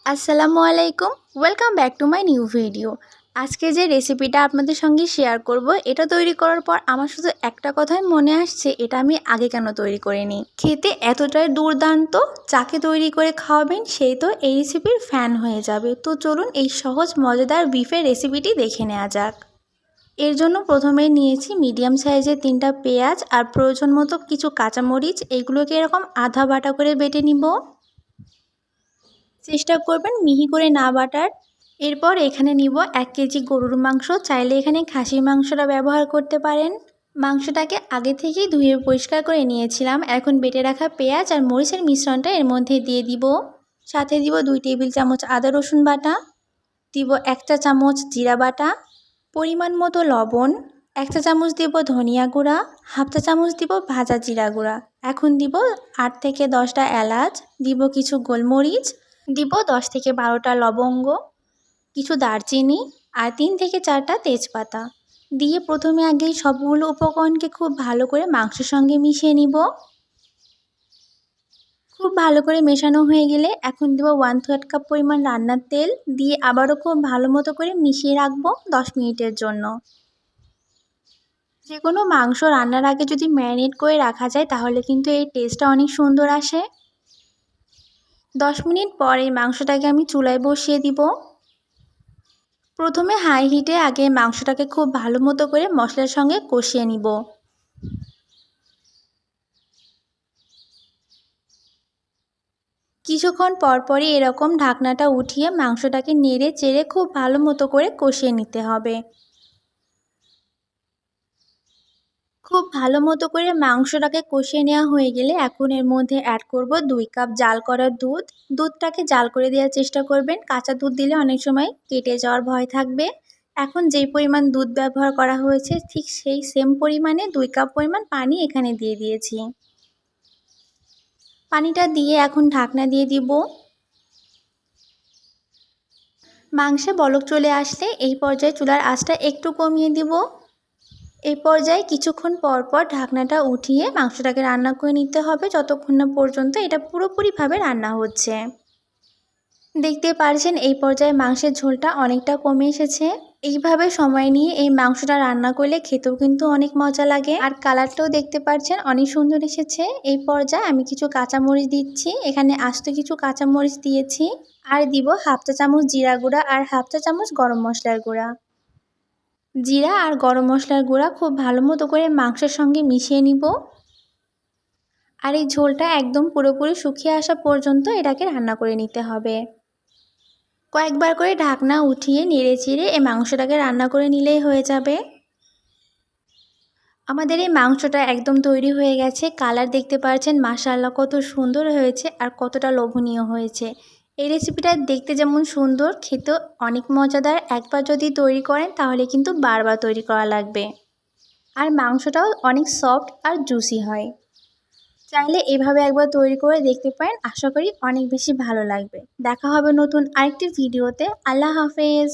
আসসালামু আলাইকুম, welcome back to my new video. আজকে যে রেসিপিটা আপনাদের সঙ্গে শেয়ার করব, এটা তৈরি করার পর আমার শুধু একটা কথাই মনে আসছে, এটা আমি আগে কেন তৈরি করিনি। খেতে এতটাই দুর্দান্ত, যাকে তৈরি করে খাওয়াবেন সেই তো এই রেসিপির ফ্যান হয়ে যাবে। তো চলুন এই সহজ মজাদার বিফের রেসিপিটি দেখে নেওয়া যাক। এর জন্য প্রথমে নিয়েছি মিডিয়াম সাইজের 3টা পেঁয়াজ আর প্রয়োজন মতো কিছু কাঁচামরিচ। এইগুলোকে এরকম আধা বাটা করে বেটে নিব। চেষ্টা করবেন মিহি করে না বাটার। এরপর এখানে নিব 1 কেজি গরুর মাংস। চাইলে এখানে খাসির মাংসটা ব্যবহার করতে পারেন। মাংসটাকে আগে থেকেই ধুয়ে পরিষ্কার করে নিয়েছিলাম। এখন বেটে রাখা পেঁয়াজ আর মরিচের মিশ্রণটা এর মধ্যে দিয়ে দিব। সাথে দিব 2 টেবিল চামচ আদা রসুন বাটা, দিব 1 চা চামচ জিরা বাটা, পরিমাণ মতো লবণ, 1 চা চামচ দিব ধনিয়া গুঁড়া, হাফ চা চামচ দিব ভাজা জিরা গুঁড়া। এখন দিব 8 থেকে 10টা এলাচ, দিব কিছু গোলমরিচ, দিব 10 থেকে 12টা লবঙ্গ, কিছু দারচিনি আর 3 থেকে 4টা তেজপাতা দিয়ে প্রথমে আগেই সবগুলো উপকরণকে খুব ভালো করে মাংসের সঙ্গে মিশিয়ে নিব। খুব ভালো করে মেশানো হয়ে গেলে এখন দেব 1/3 কাপ পরিমাণ রান্নার তেল দিয়ে আবারও খুব ভালো মতো করে মিশিয়ে রাখবো 10 মিনিটের জন্য। যে কোনো মাংস রান্নার আগে যদি ম্যারিনেট করে রাখা যায় তাহলে কিন্তু এই টেস্টটা অনেক সুন্দর আসে। 10 মিনিট পর এই মাংসটাকে আমি চুলায় বসিয়ে দিব। প্রথমে হাই হিটে আগে মাংসটাকে খুব ভালো মতো করে মশলার সঙ্গে কষিয়ে নিব। কিছুক্ষণ পরপরই এরকম ঢাকনাটা উঠিয়ে মাংসটাকে নেড়ে চেড়ে খুব ভালো মতো করে কষিয়ে নিতে হবে। খুব ভালো মতো করে মাংসটাকে কষিয়ে নেওয়া হয়ে গেলে এখন এর মধ্যে অ্যাড করব 2 কাপ জাল করা দুধ। দুধটাকে জাল করে দেওয়ার চেষ্টা করবেন, কাঁচা দুধ দিলে অনেক সময় কেটে যাওয়ার ভয় থাকবে। এখন যেই পরিমাণ দুধ ব্যবহার করা হয়েছে ঠিক সেই সেম পরিমাণে 2 কাপ পরিমাণ পানি এখানে দিয়ে দিয়েছি। পানিটা দিয়ে এখন ঢাকনা দিয়ে দিব। মাংসে বলক চলে আসলে এই পর্যায়ে চুলার আঁচটা একটু কমিয়ে দিব। এই পর্যায়ে কিছুক্ষণ পর পর ঢাকনাটা উঠিয়ে মাংসটাকে রান্না করে নিতে হবে যতক্ষণ না পর্যন্ত এটা পুরোপুরিভাবে রান্না হচ্ছে। দেখতে পারছেন এই পর্যায়ে মাংসের ঝোলটা অনেকটা কমে এসেছে। এইভাবে সময় নিয়ে এই মাংসটা রান্না করলে খেতেও কিন্তু অনেক মজা লাগে আর কালারটাও দেখতে পাচ্ছেন অনেক সুন্দর এসেছে। এই পর্যায়ে আমি কিছু কাঁচামরিচ দিচ্ছি, এখানে আস্ত কিছু কাঁচামরিচ দিয়েছি আর দিব হাফ চা চামচ জিরা গুঁড়া আর হাফ চা চামচ গরম মশলার গুঁড়া। জিরা আর গরম মশলার গুঁড়া খুব ভালো মতো করে মাংসের সঙ্গে মিশিয়ে নিব আর এই ঝোলটা একদম পুরোপুরি শুকিয়ে আসা পর্যন্ত এটাকে রান্না করে নিতে হবে। কয়েকবার করে ঢাকনা উঠিয়ে নেড়ে চেড়ে এই মাংসটাকে রান্না করে নিলেই হয়ে যাবে। আমাদের এই মাংসটা একদম তৈরি হয়ে গেছে। কালার দেখতে পাচ্ছেন মাশাআল্লাহ কত সুন্দর হয়েছে আর কতটা লোভনীয় হয়েছে। এই রেসিপিটা দেখতে যেমন সুন্দর, খেতেও অনেক মজাদার। একবার যদি তৈরি করেন তাহলে কিন্তু বারবার তৈরি করা লাগবে। আর মাংসটাও অনেক সফট আর জুসি হয়। চাইলে এভাবে একবার তৈরি করে দেখতে পারেন, আশা করি অনেক বেশি ভালো লাগবে। দেখা হবে নতুন আরেকটি ভিডিওতে। আল্লাহ হাফেজ।